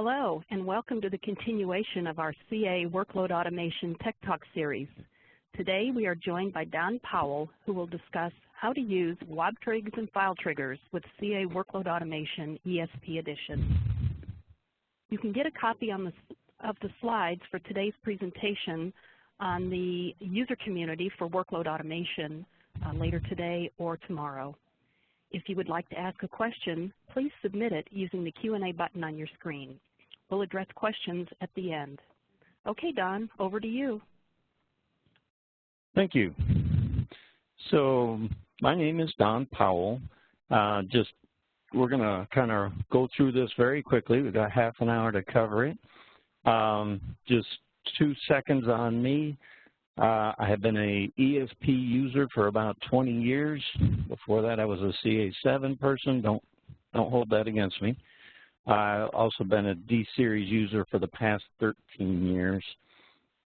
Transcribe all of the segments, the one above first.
Hello, and welcome to the continuation of our CA Workload Automation Tech Talk series. Today we are joined by Don Powell, who will discuss how to use Wobtrigs and file triggers with CA Workload Automation ESP Edition. You can get a copy of the slides for today's presentation on the user community for Workload Automation later today or tomorrow. If you would like to ask a question, please submit it using the Q&A button on your screen. We'll address questions at the end. Okay, Don, over to you. Thank you. So my name is Don Powell. We're going to kind of go through this very quickly. We've got half an hour to cover it. Just 2 seconds on me. I have been an ESP user for about 20 years. Before that, I was a CA7 person. Don't hold that against me. I've also been a D-Series user for the past 13 years.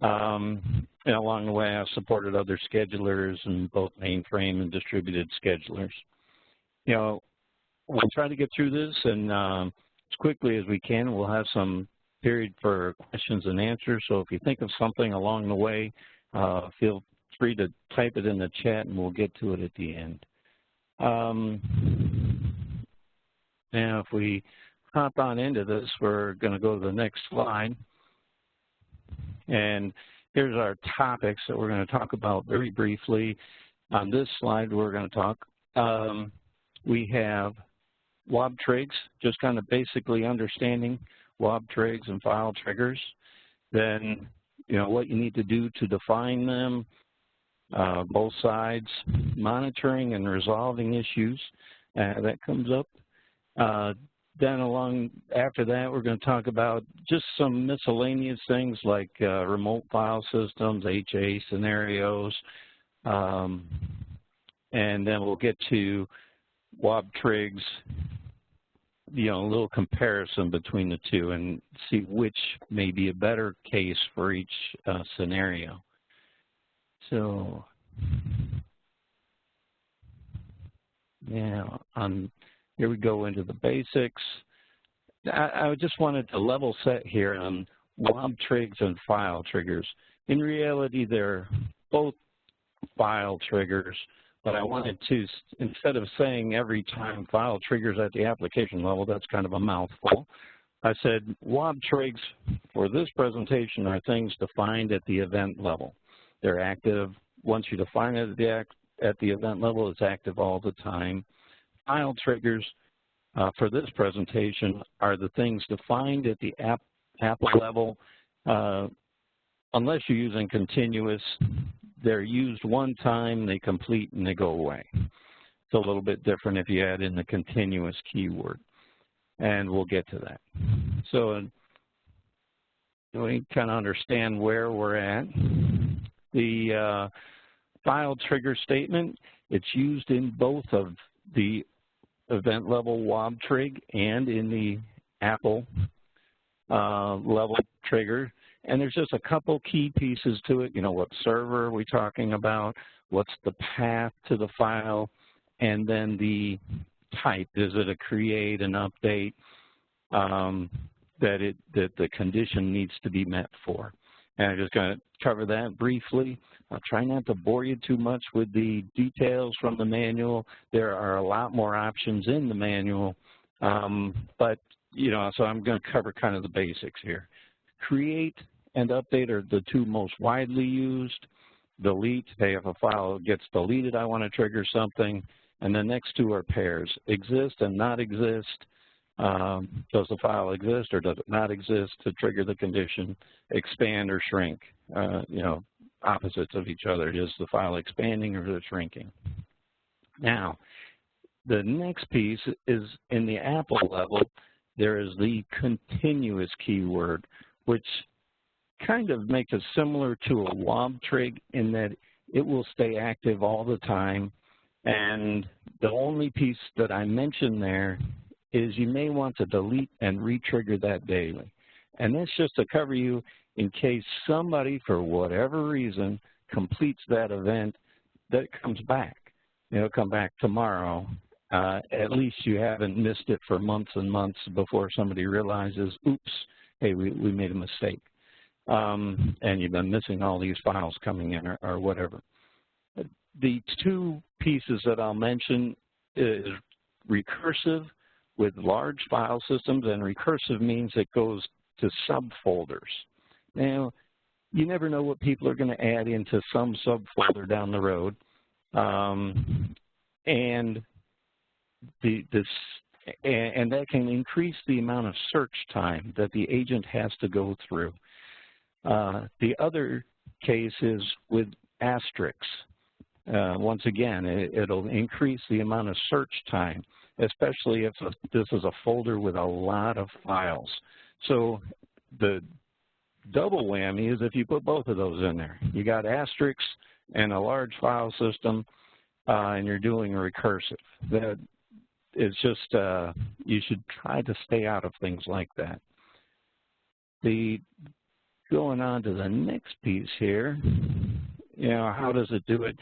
And along the way, I've supported other schedulers in both mainframe and distributed schedulers. You know, we'll try to get through this and as quickly as we can. We'll have some period for questions and answers. So if you think of something along the way, feel free to type it in the chat and we'll get to it at the end. Now, if we hop on into this, we're going to go to the next slide. And here's our topics that we're going to talk about very briefly. On this slide, we're going to talk. We have Wobtrigs, just kind of basically understanding Wobtrigs and file triggers. Then, you know, what you need to do to define them, both sides, monitoring and resolving issues, that comes up. Then after that, we're going to talk about just some miscellaneous things like remote file systems, HA scenarios, and then we'll get to Wobtrigs, you know, a little comparison between the two and see which may be a better case for each scenario. So now here we go into the basics. I just wanted to level set here on Wobtrigs and file triggers. In reality, they're both file triggers. But I wanted to, instead of saying every time file triggers at the application level, that's kind of a mouthful. I said Wobtrigs for this presentation are things defined at the event level. They're active. Once you define it at the event level, it's active all the time. File triggers for this presentation are the things defined at the Apple level. Unless you're using continuous, they're used one time, they complete, and they go away. It's a little bit different if you add in the continuous keyword, and we'll get to that. So we kind of understand where we're at. The file trigger statement, it's used in both of the event level Wobtrig and in the Apple level trigger. And there's just a couple key pieces to it. You know, what server are we talking about? What's the path to the file? And then the type. Is it a create, an update that the condition needs to be met for? And I'm just going to cover that briefly. I'll try not to bore you too much with the details from the manual. There are a lot more options in the manual. But, you know, so I'm going to cover kind of the basics here. Create and update are the two most widely used. Delete, hey, if a file gets deleted, I want to trigger something. And the next two are pairs, exist and not exist. Does the file exist or does it not exist to trigger the condition? Expand or shrink, you know, opposites of each other. Is the file expanding or is it shrinking? Now, the next piece is in the Apple level, there is the continuous keyword, which kind of makes it similar to a Wobtrig in that it will stay active all the time. And the only piece that I mentioned there is you may want to delete and re-trigger that daily. And that's just to cover you in case somebody, for whatever reason, completes that event that comes back. It'll come back tomorrow, at least you haven't missed it for months and months before somebody realizes, oops, hey, we made a mistake. And you've been missing all these files coming in or whatever. The two pieces that I'll mention is recursive with large file systems, and recursive means it goes to subfolders. Now, you never know what people are going to add into some subfolder down the road, and that can increase the amount of search time that the agent has to go through. The other case is with asterisks. Once again, it'll increase the amount of search time, especially if this is a folder with a lot of files. So the double whammy is if you put both of those in there. You got asterisks and a large file system, and you're doing recursive. That is just, you should try to stay out of things like that. Going on to the next piece here, how does it do it?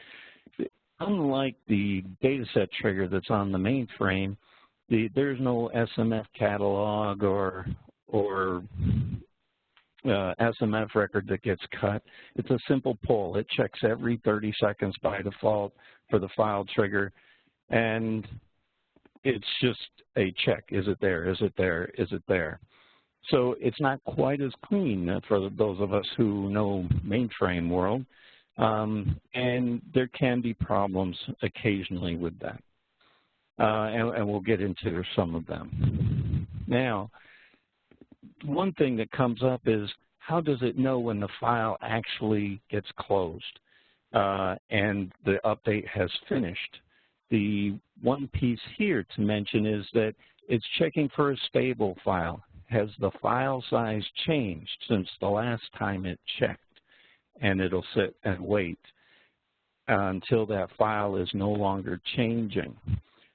Unlike the dataset trigger that's on the mainframe, there's no SMF catalog or SMF record that gets cut. It's a simple pull. It checks every 30 seconds by default for the file trigger, and it's just a check. Is it there? Is it there? Is it there? So it's not quite as clean for those of us who know mainframe world. And there can be problems occasionally with that, and we'll get into some of them. Now, one thing that comes up is how does it know when the file actually gets closed and the update has finished? The one piece here to mention is that it's checking for a stable file. Has the file size changed since the last time it checked? And it'll sit and wait until that file is no longer changing.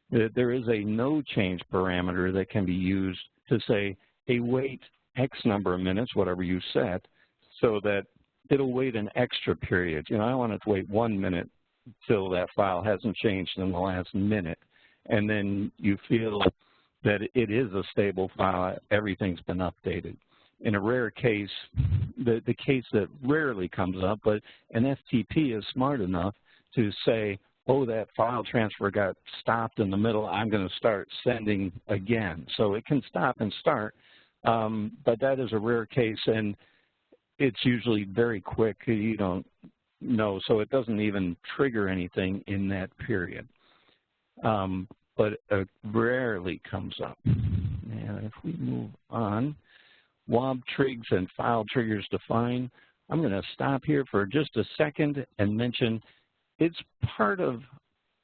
There is a no change parameter that can be used to say, hey, wait X number of minutes, whatever you set, so that it'll wait an extra period. I want it to wait 1 minute till that file hasn't changed in the last minute. And then you feel that it is a stable file, everything's been updated. In a rare case, the case that rarely comes up, but an FTP is smart enough to say, oh, that file transfer got stopped in the middle, I'm going to start sending again. So it can stop and start, but that is a rare case, and it's usually very quick. You don't know, so it doesn't even trigger anything in that period. But it rarely comes up. And if we move on, Wobtrigs and file triggers defined. I'm going to stop here for just a second and mention it's part of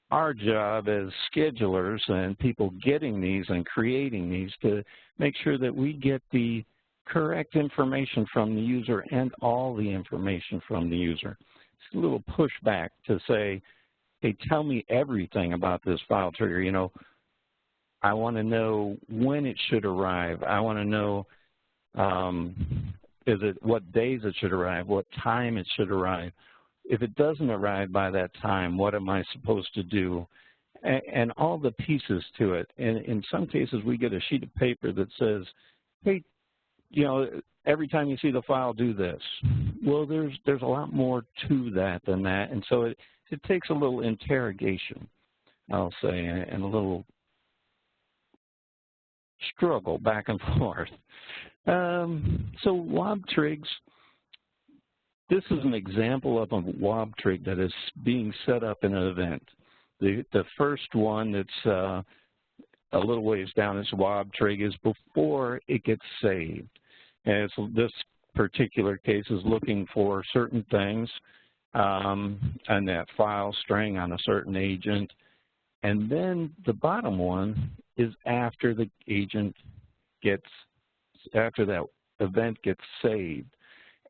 our job as schedulers and people getting these and creating these to make sure that we get the correct information from the user and all the information from the user. It's a little pushback to say, hey, tell me everything about this file trigger. I want to know when it should arrive. I want to know what days it should arrive, what time it should arrive. If it doesn't arrive by that time, what am I supposed to do? And all the pieces to it. And in some cases, we get a sheet of paper that says, hey, every time you see the file, do this. Well, there's a lot more to that than that. And so it takes a little interrogation, I'll say, and a little struggle back and forth. So Wobtrigs, this is an example of a Wobtrig that is being set up in an event. The first one that's a little ways down is Wobtrig is before it gets saved. And so this particular case is looking for certain things on that file string on a certain agent. And then the bottom one is after the agent after that event gets saved.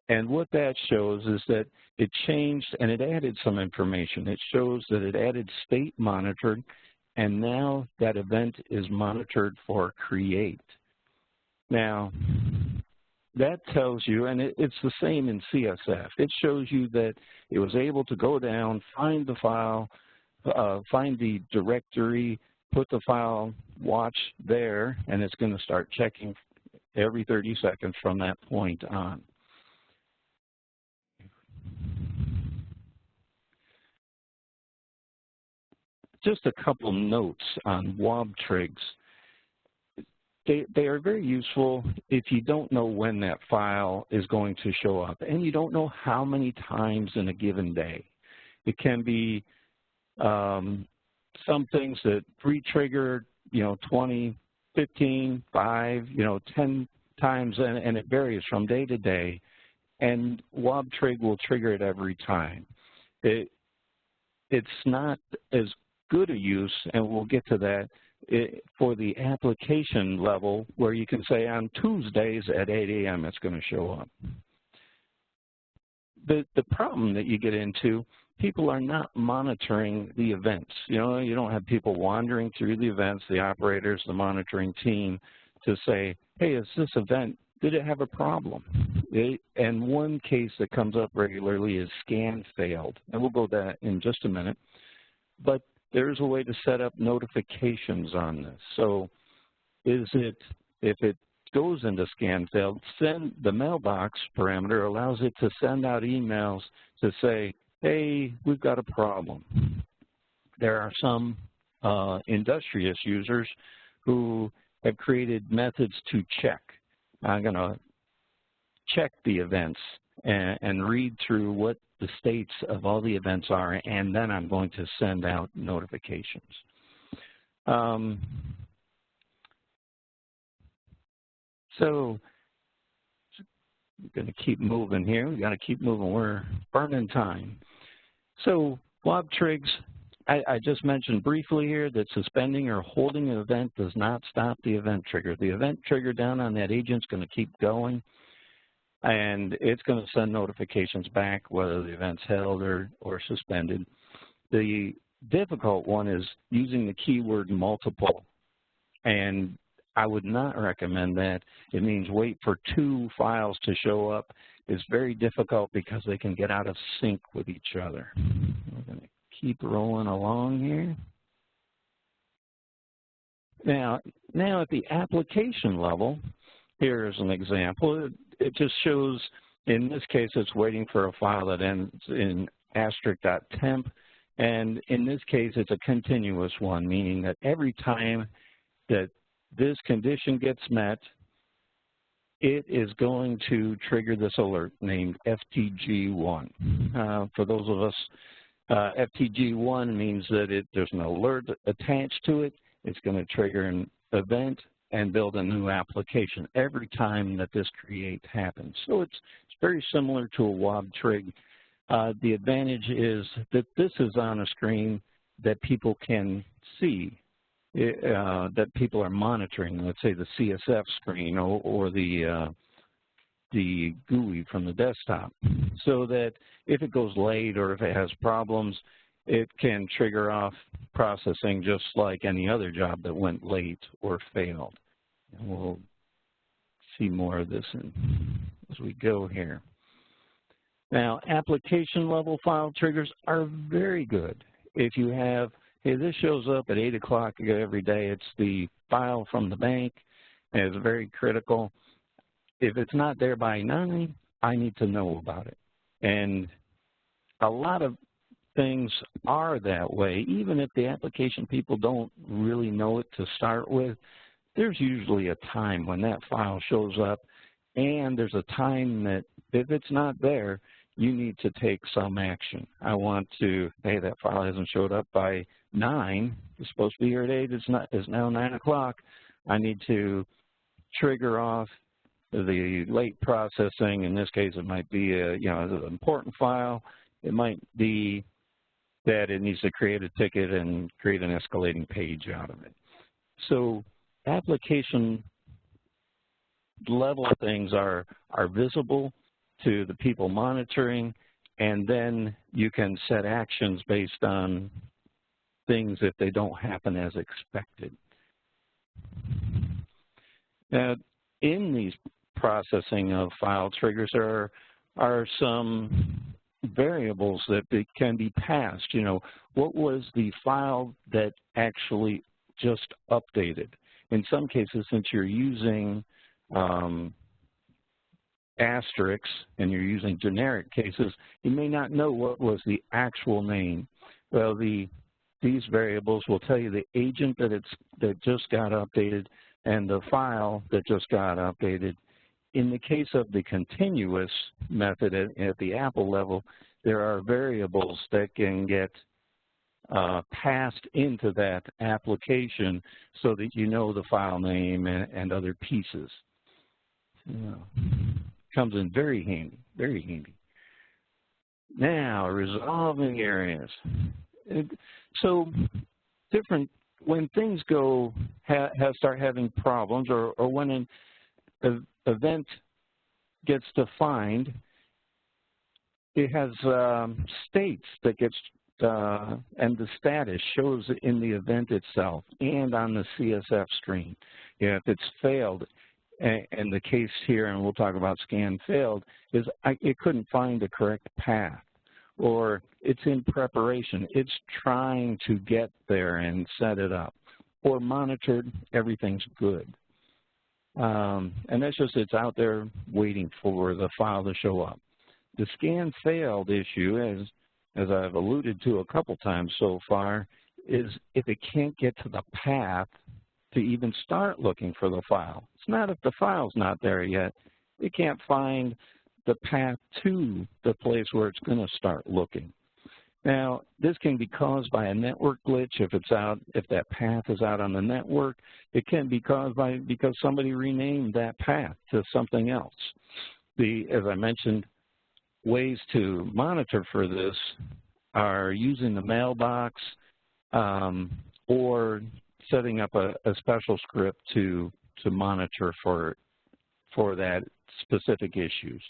And what that shows is that it changed and it added some information. It shows that it added state monitored, and now that event is monitored for create. Now, that tells you, and it's the same in CSF, it shows you that it was able to go down, find the file, find the directory, put the file watch there, and it's going to start checking every 30 seconds from that point on. Just a couple notes on Wobtrigs. They are very useful if you don't know when that file is going to show up, and you don't know how many times in a given day. It can be some things that re-trigger, 20, 15, 5, 10 times, and it varies from day to day, and Wobtrig will trigger it every time. It's not as good a use, and we'll get to that, for the application level where you can say on Tuesdays at 8 a.m. it's going to show up. The problem that you get into, people are not monitoring the events. You don't have people wandering through the events, the operators, the monitoring team, to say, hey, is this event, did it have a problem? And one case that comes up regularly is scan failed, and we'll go to that in just a minute. But there's a way to set up notifications on this. So if it goes into scan failed, send the mailbox parameter allows it to send out emails to say, hey, we've got a problem. There are some industrious users who have created methods to check. I'm going to check the events and read through what the states of all the events are, and then I'm going to send out notifications. So we're going to keep moving here. We've got to keep moving. We're burning time. So Wobtrigs, I just mentioned briefly here that suspending or holding an event does not stop the event trigger. The event trigger down on that agent is going to keep going, and it's going to send notifications back whether the event's held or suspended. The difficult one is using the keyword multiple, and I would not recommend that. It means wait for 2 files to show up. It's very difficult because they can get out of sync with each other. We're going to keep rolling along here. Now at the application level, here's an example. It just shows, in this case, it's waiting for a file that ends in *.temp, and in this case, it's a continuous one, meaning that every time that this condition gets met, it is going to trigger this alert named FTG1. For those of us, FTG1 means that there's an alert attached to it. It's going to trigger an event and build a new application every time that this create happens. So it's very similar to a Wobtrig. The advantage is that this is on a screen that people can see, that people are monitoring, let's say the CSF screen or the GUI from the desktop, so that if it goes late or if it has problems, it can trigger off processing just like any other job that went late or failed. And we'll see more of this as we go here. Now, application level file triggers are very good. If you have, hey, this shows up at 8 o'clock every day, it's the file from the bank, and it's very critical. If it's not there by 9, I need to know about it. And a lot of things are that way. Even if the application people don't really know it to start with, there's usually a time when that file shows up, and there's a time that if it's not there, you need to take some action. I want to, hey, that file hasn't showed up by 9. It's supposed to be here at 8. It's now 9 o'clock. I need to trigger off the late processing. In this case, it might be an important file. It might be that it needs to create a ticket and create an escalating page out of it. So application level things are visible to the people monitoring, and then you can set actions based on things if they don't happen as expected. Now, in these processing of file triggers, there are some variables that can be passed. What was the file that actually just updated. In some cases, since you're using asterisks and you're using generic cases, you may not know what was the actual name. Well, these variables will tell you the agent that just got updated and the file that just got updated. In the case of the continuous method at the Apple level, there are variables that can get passed into that application so that you know the file name and other pieces. Comes in very handy, very handy. Now, resolving areas. So when things start having problems, or when an event gets defined, it has states that gets, and the status shows in the event itself and on the CSF stream. If it's failed, and the case here, and we'll talk about scan failed, is it couldn't find the correct path, or it's in preparation. It's trying to get there and set it up, or monitored, everything's good. And that's just, it's out there waiting for the file to show up. The scan failed issue, as I've alluded to a couple times so far, is if it can't get to the path to even start looking for the file. It's not if the file's not there yet. It can't find the path to the place where it's going to start looking. Now, this can be caused by a network glitch if that path is out on the network. It can be caused because somebody renamed that path to something else. As I mentioned, ways to monitor for this are using the mailbox or setting up a special script to monitor for that specific issues.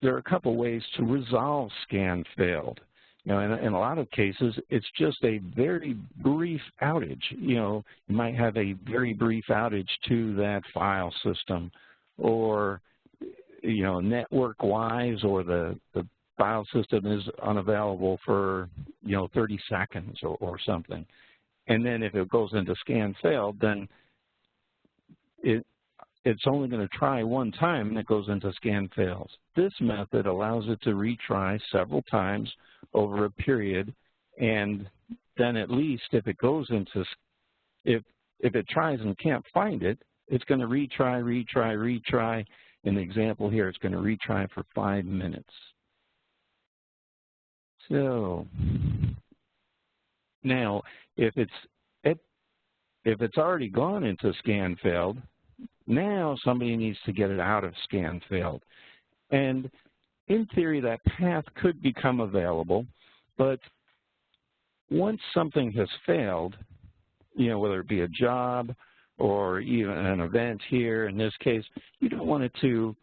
There are a couple ways to resolve scan failed. In a lot of cases, it's just a very brief outage. You might have a very brief outage to that file system, or network-wise, or the file system is unavailable for 30 seconds or something. And then if it goes into scan failed, then it's only going to try one time and it goes into scan fails. This method allows it to retry several times over a period, and then at least if it goes into, if it tries and can't find it, it's going to retry. In the example here, it's going to retry for 5 minutes. So now, if it's already gone into scan failed, now somebody needs to get it out of scan failed. And in theory, that path could become available, but once something has failed, whether it be a job or even an event here, in this case, you don't want it to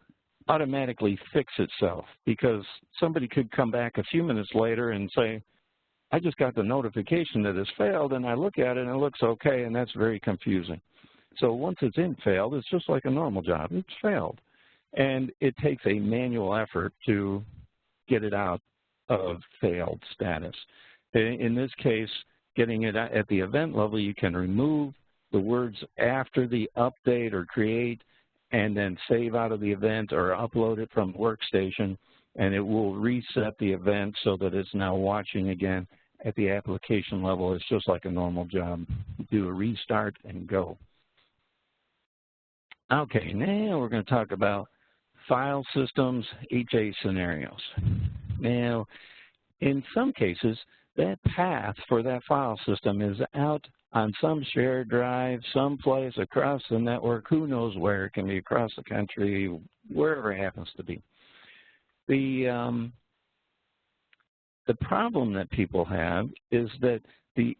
automatically fix itself, because somebody could come back a few minutes later and say, I just got the notification that it's failed, and I look at it and it looks okay, and that's very confusing. So once it's in failed, it's just like a normal job. It's failed. And it takes a manual effort to get it out of failed status. In this case, getting it at the event level, you can remove the words after the update or create, and then save out of the event or upload it from the workstation, and it will reset the event so that it's now watching again at the application level. It's just like a normal job. Do a restart and go. Okay, now we're going to talk about file systems, HA scenarios. Now, in some cases, that path for that file system is out on some shared drive, someplace across the network, who knows where. It can be across the country, wherever it happens to be. The problem that people have is that the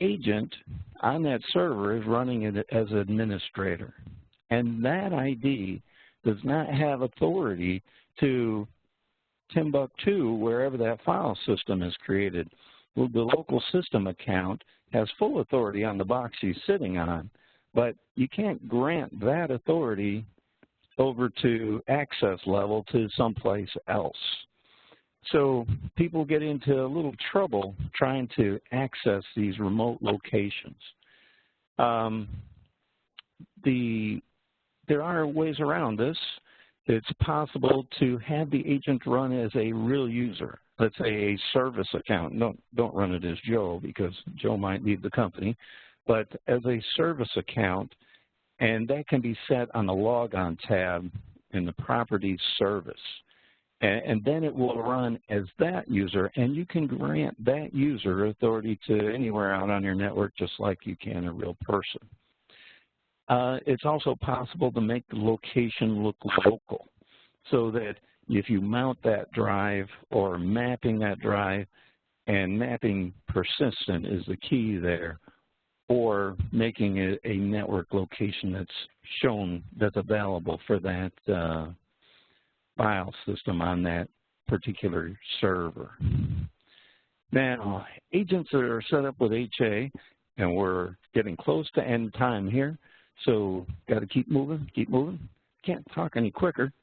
agent on that server is running it as an administrator, and that ID does not have authority to Timbuktu, wherever that file system is created. Well, the local system account has full authority on the box he's sitting on, but you can't grant that authority over to access level to someplace else. So people get into a little trouble trying to access these remote locations. There are ways around this. It's possible to have the agent run as a real user. Let's say a service account. Don't run it as Joe, because Joe might leave the company, but as a service account, and that can be set on the logon tab in the properties service. And then it will run as that user, and you can grant that user authority to anywhere out on your network just like you can a real person. It's also possible to make the location look local, so that if you mount that drive or mapping that drive, and mapping persistent is the key there, or making it a network location that's shown, that's available for that file system on that particular server. Now, agents that are set up with HA, and we're getting close to end time here, so got to keep moving, Can't talk any quicker.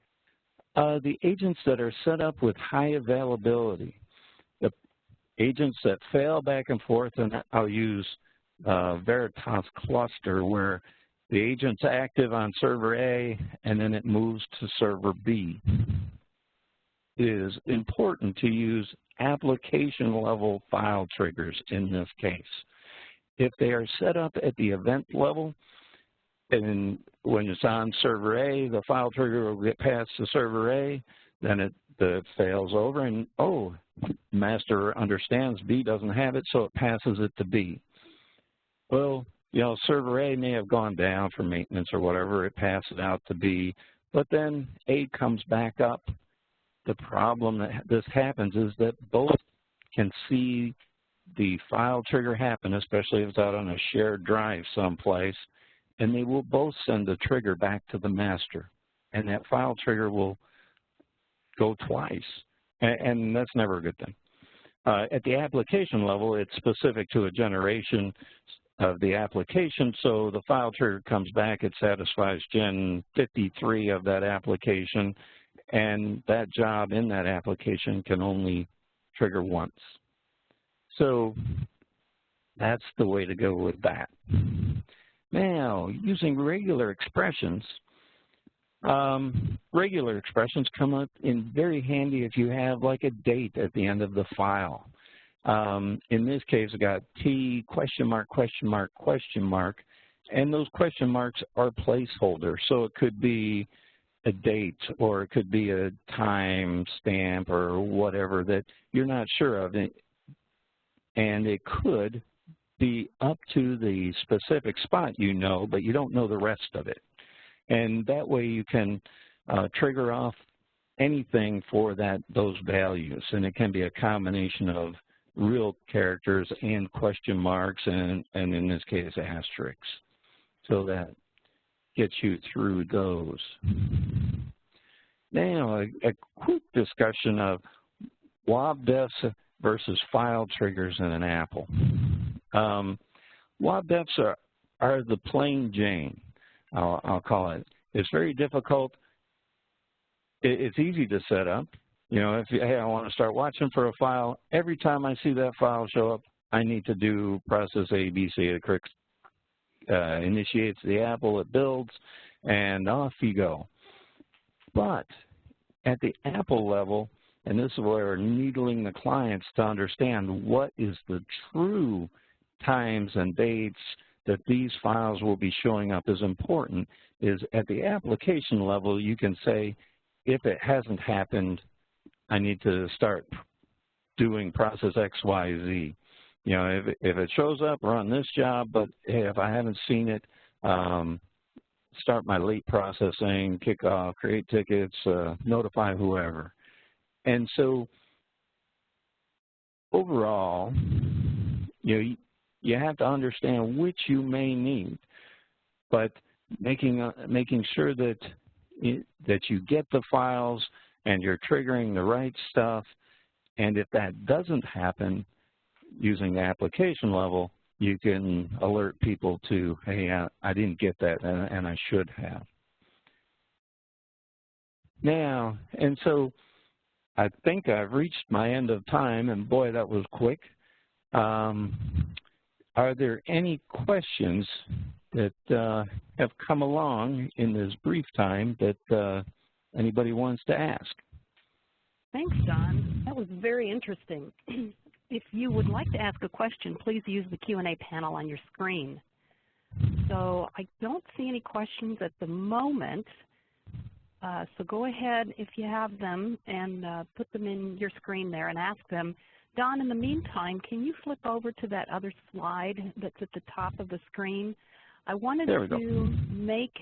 The agents that are set up with high availability, the agents that fail back and forth, and I'll use Veritas cluster, where the agent's active on server A and then it moves to server B. It is important to use application level file triggers in this case. If they are set up at the event level, and when it's on server A, the file trigger will get passed to server A, then it fails over, and oh, master understands B doesn't have it, so it passes it to B. Well, you know, server A may have gone down for maintenance or whatever, it passes out to B, but then A comes back up. The problem that this happens is that both can see the file trigger happen, especially if it's out on a shared drive someplace, and they will both send the trigger back to the master, and that file trigger will go twice, and that's never a good thing. At the application level, it's specific to a generation of the application, so the file trigger comes back, it satisfies Gen 53 of that application, and that job in that application can only trigger once. So that's the way to go with that. Now, using regular expressions come up in very handy if you have like a date at the end of the file. In this case, I got T question mark, and those question marks are placeholders. So it could be a date, or it could be a time stamp or whatever that you're not sure of. And it could be up to the specific spot you know, but you don't know the rest of it. And that way you can trigger off anything for those values. And it can be a combination of real characters and question marks, and in this case, asterisks. So that gets you through those. Now, a quick discussion of WobDefs versus file triggers in an Apple. WobDefs are the plain Jane, I'll call it. It's very difficult. It's easy to set up. You know, hey, I want to start watching for a file, every time I see that file show up, I need to do process A, B, C. It initiates the Apple, it builds, and off you go. But at the Apple level, and this is where we're needling the clients to understand what is the true times and dates that these files will be showing up is important, is at the application level, you can say, if it hasn't happened, I need to start doing process X, Y, Z. You know, if it shows up, run this job, but hey, if I haven't seen it, start my late processing, kick off, create tickets, notify whoever. And so overall, you have to understand which you may need, but making sure that you get the files and you're triggering the right stuff. And if that doesn't happen, using the application level, you can alert people to, hey, I didn't get that, and I should have. Now, and so I think I've reached my end of time, and boy, that was quick. Are there any questions that have come along in this brief time that anybody wants to ask? Thanks, Don. That was very interesting. If you would like to ask a question, please use the Q&A panel on your screen. So I don't see any questions at the moment. So go ahead if you have them and put them in your screen there and ask them. Don, in the meantime, can you flip over to that other slide that's at the top of the screen? I wanted to make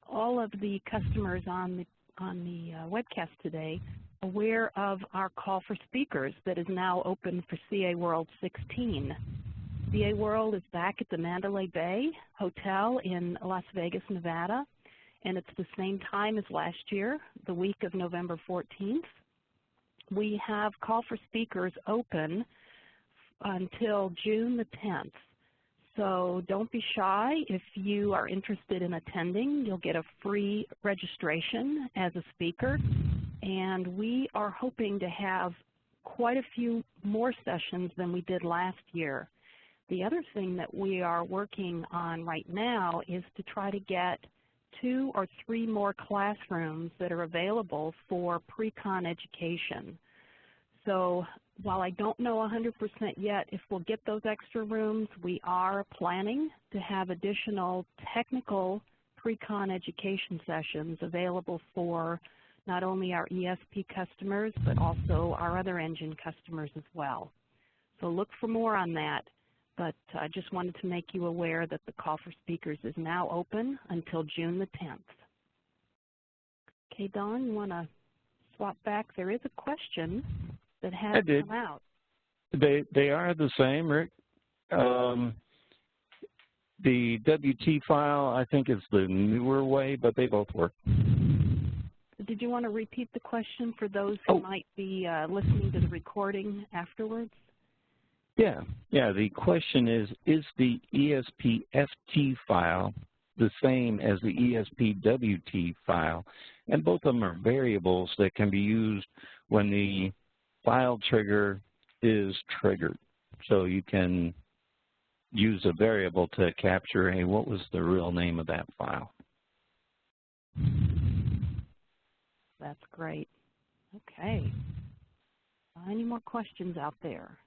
all of the customers on the webcast today aware of our call for speakers that is now open for CA World 16. CA World is back at the Mandalay Bay Hotel in Las Vegas, Nevada, and it's the same time as last year, the week of November 14th. We have call for speakers open until June the 10th. So don't be shy. If you are interested in attending, you'll get a free registration as a speaker. And we are hoping to have quite a few more sessions than we did last year. The other thing that we are working on right now is to try to get 2 or 3 more classrooms that are available for pre-con education. So while I don't know 100% yet if we'll get those extra rooms, we are planning to have additional technical pre-con education sessions available for not only our ESP customers, but also our other engine customers as well. So look for more on that. But I just wanted to make you aware that the call for speakers is now open until June the 10th. Okay, Don, you want to swap back? There is a question that has come out. They are the same, Rick. The WT file, I think, is the newer way, but they both work. Did you want to repeat the question for those who might be listening to the recording afterwards? Yeah. The question is the ESP-FT file the same as the ESP-WT file? And both of them are variables that can be used when the file trigger is triggered. So you can use a variable to capture, hey, what was the real name of that file? That's great. Okay. Any more questions out there?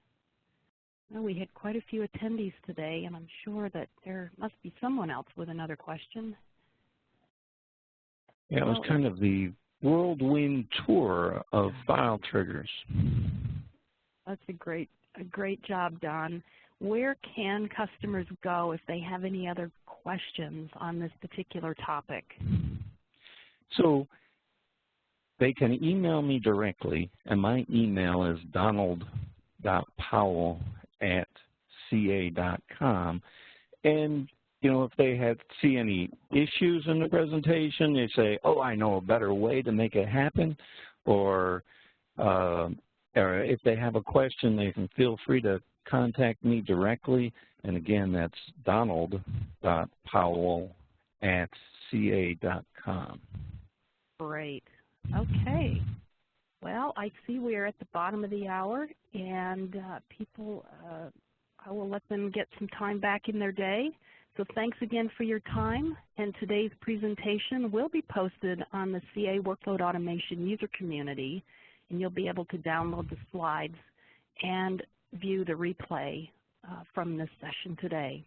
Well, we had quite a few attendees today, and I'm sure that there must be someone else with another question. Yeah, it was kind of the whirlwind tour of file triggers. That's a great job, Don. Where can customers go if they have any other questions on this particular topic? So they can email me directly, and my email is donald.powell@ca.com. And, you know, if they see any issues in the presentation, they say, oh, I know a better way to make it happen, or if they have a question, they can feel free to contact me directly. And again, that's donald.powell@ca.com. Great. Okay. Well, I see we are at the bottom of the hour, and people, I will let them get some time back in their day. So thanks again for your time, and today's presentation will be posted on the CA Workload Automation user community, and you'll be able to download the slides and view the replay from this session today.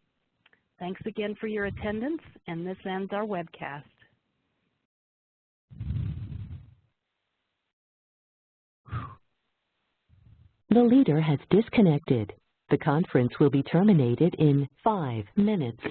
Thanks again for your attendance, and this ends our webcast. The leader has disconnected. The conference will be terminated in 5 minutes.